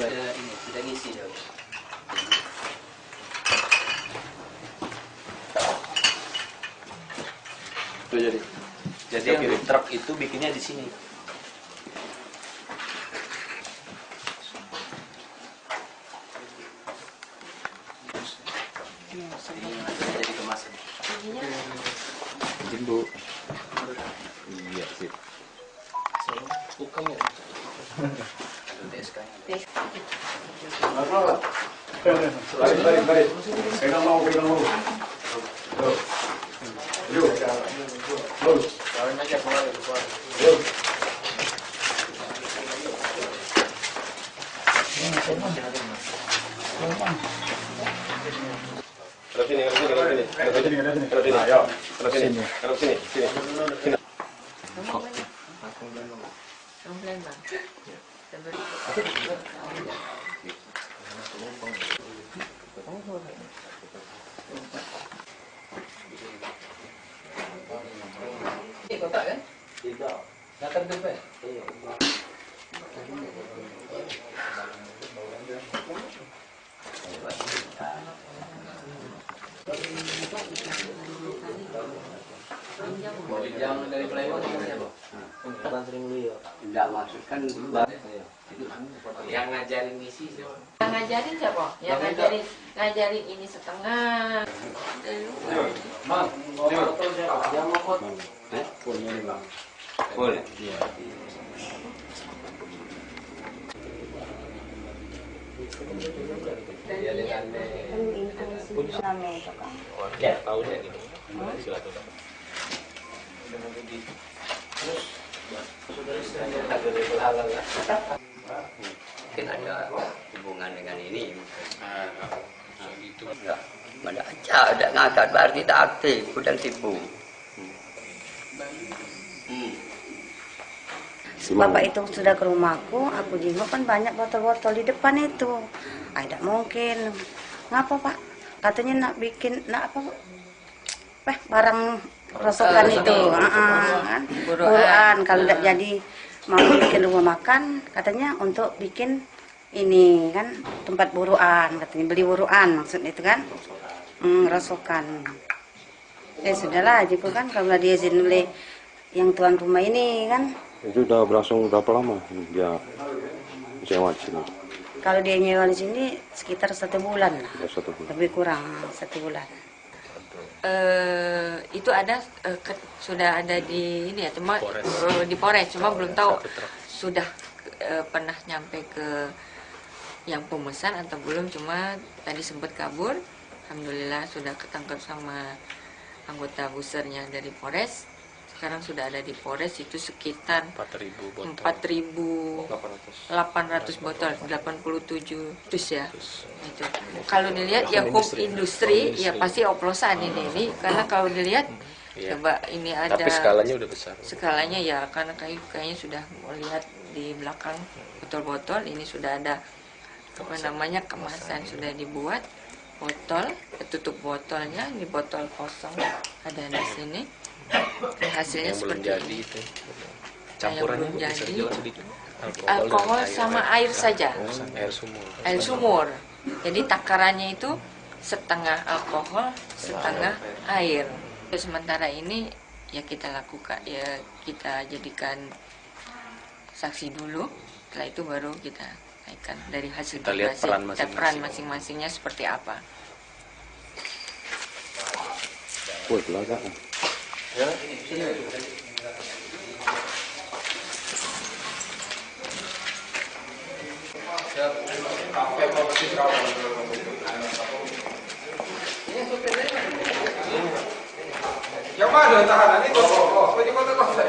ini sudah ngisi ya. Tuh jadi yang truk itu bikinnya di sini. Jadi kemasan. Izin Bu. Iya sip. Bukan ya. TSK-nya. Baik. Pegang mau. Yuk. Kawin aja keluar. Yuk. Kotak kan? Tidak. Nggak tertutup ya? Iya. Yang dari Playboy siapa? Bukan sering lihat. Enggak maksud kan yang ngajarin misi siapa? Yang ngajarin siapa? Yang ngajarin ini setengah. Mang, Yang mau foto. Boleh. Iya. Ya, tahu deh gitu. Mungkin ada hubungan dengan ini. Gitu. Enggak. Mana aja ngangkat berarti tak aktif, udah sibuk. Bapak itu sudah ke rumahku, aku jenguk kan banyak botol-botol di depan itu. Tidak mungkin. Ngapa Pak? Katanya nak bikin, barang rosokan itu. Kan? Buruan. Kalau tidak jadi mau bikin rumah makan, katanya untuk bikin ini kan tempat buruan, katanya beli buruan maksudnya itu kan. Rosokan. Sudahlah, juga kan kalau diizin oleh yang tuan rumah ini kan. Itu udah berlangsung berapa lama dia sewa di sini? Kalau dia nyewa di sini sekitar 1 bulan lah. Ya, 1 bulan. Lebih kurang 1 bulan. Itu ada sudah ada di ini ya, cuma di Polres, cuma belum tahu sudah pernah nyampe ke yang pemesan atau belum, cuma tadi sempat kabur. Alhamdulillah sudah ketangkap sama anggota busernya dari Polres. Sekarang sudah ada di Polres, itu sekitar 4.800 botol, 87 dus ya. Itu. Kalau dilihat ya industri ya pasti oplosan ini karena kalau dilihat coba ini ada. Tapi skalanya udah besar. Skalanya ya karena kayaknya sudah melihat di belakang botol-botol ini sudah ada kemasan sudah dibuat botol, tutup botolnya ini botol kosong ada di sini. Hasilnya yang seperti belum jadi ini. itu campurannya Belum bisa jadi. jelas sedikit Alkohol sama air saja. Air sumur. Air sumur. Jadi takarannya itu setengah alkohol, setengah air. Sementara ini ya kita lakukan, ya kita jadikan saksi dulu. Setelah itu baru kita naikkan dari hasil Kita lihat peran masing-masingnya seperti apa. Woi, belakang. Ya. Yang mana tahanan itu? Kok di kota-kota?